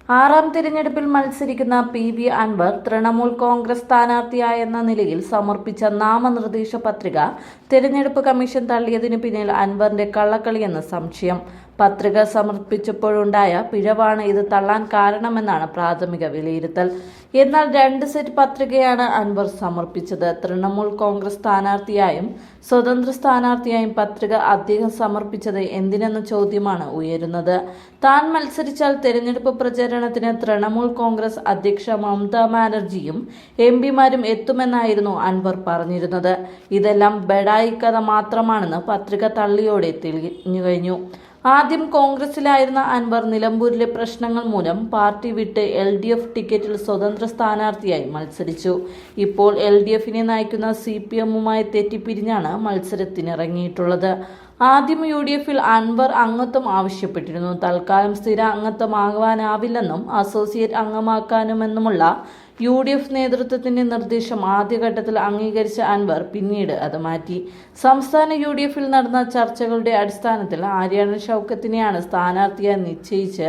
ആറാം തിരഞ്ഞെടുപ്പിൽ മത്സരിക്കുന്ന പി.വി. അൻവർ തൃണമൂൽ കോൺഗ്രസ് സ്ഥാനാർത്ഥിയായെന്ന നിലയിൽ സമർപ്പിച്ച നാമനിർദ്ദേശ പത്രിക തിരഞ്ഞെടുപ്പ് കമ്മീഷൻ തള്ളിയതിനു പിന്നിൽ അൻവറിന്റെ കള്ളക്കളിയെന്ന് സംശയം. പത്രിക സമർപ്പിച്ചപ്പോഴുണ്ടായ പിഴവാണ് ഇത് തള്ളാൻ കാരണമെന്നാണ് പ്രാഥമിക വിലയിരുത്തൽ. എന്നാൽ 2 സെറ്റ് പത്രികയാണ് അൻവർ സമർപ്പിച്ചത്. തൃണമൂൽ കോൺഗ്രസ് സ്ഥാനാർത്ഥിയായും സ്വതന്ത്ര സ്ഥാനാർത്ഥിയായും പത്രിക അദ്ദേഹം സമർപ്പിച്ചത് എന്തിനെന്ന ചോദ്യമാണ് ഉയരുന്നത്. താൻ മത്സരിച്ചാൽ തെരഞ്ഞെടുപ്പ് പ്രചരണത്തിന് തൃണമൂൽ കോൺഗ്രസ് അധ്യക്ഷ മമതാ ബാനർജിയും എംപിമാരും എത്തുമെന്നായിരുന്നു അൻവർ പറഞ്ഞിരുന്നത്. ഇതെല്ലാം ബഡായി കഥ മാത്രമാണെന്ന് പത്രിക തള്ളിയോടെ തെളിഞ്ഞുകഴിഞ്ഞു. ആദ്യം കോൺഗ്രസിലായിരുന്ന അൻവർ നിലമ്പൂരിലെ പ്രശ്നങ്ങൾ മൂലം പാർട്ടി വിട്ട് LDF ടിക്കറ്റിൽ സ്വതന്ത്ര സ്ഥാനാർത്ഥിയായി മത്സരിച്ചു. ഇപ്പോൾ LDFനെ നയിക്കുന്ന CPMുമായി തെറ്റിപ്പിരിഞ്ഞാണ് മത്സരത്തിനിറങ്ങിയിട്ടുള്ളത്. ആദ്യം UDFൽ അൻവർ അംഗത്വം ആവശ്യപ്പെട്ടിരുന്നു. തൽക്കാലം സ്ഥിര അംഗത്വമാകാനാവില്ലെന്നും അസോസിയേറ്റ് അംഗമാക്കാനുമെന്നുമുള്ള UDF നേതൃത്വത്തിന്റെ നിർദ്ദേശം ആദ്യഘട്ടത്തിൽ അംഗീകരിച്ച അൻവർ പിന്നീട് അത് മാറ്റി. സംസ്ഥാന UDFൽ നടന്ന ചർച്ചകളുടെ അടിസ്ഥാനത്തിൽ ആര്യാടൻ ഷൗക്കത്തിനെയാണ് സ്ഥാനാർത്ഥിയായി നിശ്ചയിച്ച്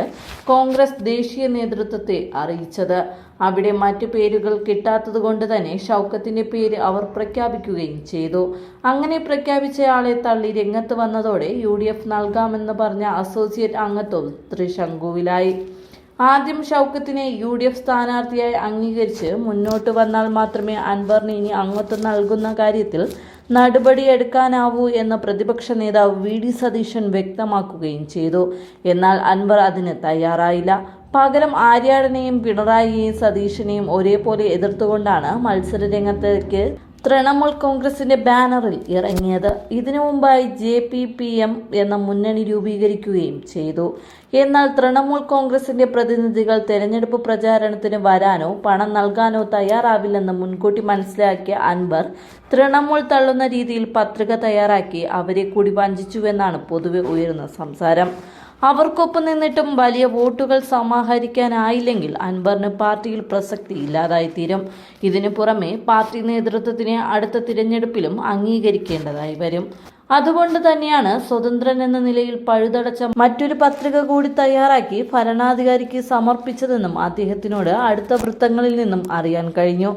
കോൺഗ്രസ് ദേശീയ നേതൃത്വത്തെ അറിയിച്ചത്. അവിടെ മറ്റു പേരുകൾ കിട്ടാത്തതുകൊണ്ട് തന്നെ ഷൗക്കത്തിന്റെ പേര് അവർ പ്രഖ്യാപിക്കുകയും ചെയ്തു. അങ്ങനെ പ്രഖ്യാപിച്ചയാളെ തള്ളി രംഗത്ത് വന്നതോടെ UDF നൽകാമെന്ന് പറഞ്ഞ അസോസിയേറ്റ് അംഗത്വം ത്രിശങ്കുവിലായി. ആദ്യം ഷൗക്കത്തിനെ UDF സ്ഥാനാർത്ഥിയായി അംഗീകരിച്ച് മുന്നോട്ട് വന്നാൽ മാത്രമേ അൻവറിന് ഇനി അംഗത്വം നൽകുന്ന കാര്യത്തിൽ നടപടിയെടുക്കാനാവൂ എന്ന് പ്രതിപക്ഷ നേതാവ് VD സതീശൻ വ്യക്തമാക്കുകയും ചെയ്തു. എന്നാൽ അൻവർ അതിന് തയ്യാറായില്ല. പകരം ആര്യാടനെയും പിണറായിയെയും സതീശനെയും ഒരേപോലെ എതിർത്തുകൊണ്ടാണ് മത്സരരംഗത്തേക്ക് തൃണമൂൽ കോൺഗ്രസിന്റെ ബാനറിൽ ഇറങ്ങിയത്. ഇതിനു മുമ്പായി JPPM എന്ന മുന്നണി രൂപീകരിക്കുകയും ചെയ്തു. എന്നാൽ തൃണമൂൽ കോൺഗ്രസിന്റെ പ്രതിനിധികൾ തെരഞ്ഞെടുപ്പ് പ്രചാരണത്തിന് വരാനോ പണം നൽകാനോ തയ്യാറാവില്ലെന്ന് മുൻകൂട്ടി മനസ്സിലാക്കിയ അൻവർ തൃണമൂൽ തള്ളുന്ന രീതിയിൽ പത്രിക തയ്യാറാക്കി അവരെ കൂടി വഞ്ചിച്ചുവെന്നാണ് പൊതുവെ ഉയരുന്ന സംസാരം. അവർക്കൊപ്പം നിന്നിട്ടും വലിയ വോട്ടുകൾ സമാഹരിക്കാനായില്ലെങ്കിൽ അൻവറിന് പാർട്ടിയിൽ പ്രസക്തി ഇല്ലാതായിത്തീരും. ഇതിനു പുറമെ പാർട്ടി നേതൃത്വത്തിനെ അടുത്ത തിരഞ്ഞെടുപ്പിലും അംഗീകരിക്കേണ്ടതായി വരും. അതുകൊണ്ട് തന്നെയാണ് സ്വതന്ത്രൻ എന്ന നിലയിൽ പഴുതടച്ച മറ്റൊരു പത്രിക കൂടി തയ്യാറാക്കി ഭരണാധികാരിക്ക് സമർപ്പിച്ചതെന്നും അദ്ദേഹത്തിനോട് അടുത്ത വൃത്തങ്ങളിൽ നിന്നും അറിയാൻ കഴിഞ്ഞു.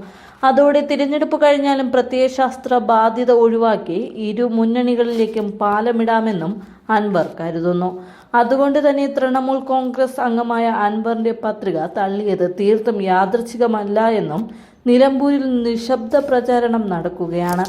അതോടെ തിരഞ്ഞെടുപ്പ് കഴിഞ്ഞാലും പ്രത്യയശാസ്ത്ര ബാധ്യത ഒഴിവാക്കി ഇരു മുന്നണികളിലേക്കും പാലമിടാമെന്നും അൻവർ കരുതുന്നു. അതുകൊണ്ട് തന്നെ തൃണമൂൽ കോൺഗ്രസ് അംഗമായ അൻവറിന്റെ പത്രിക തള്ളിയത് തീർത്തും യാദൃച്ഛികമല്ല എന്നും നിലമ്പൂരിൽ നിശബ്ദ പ്രചാരണം നടക്കുകയാണ്.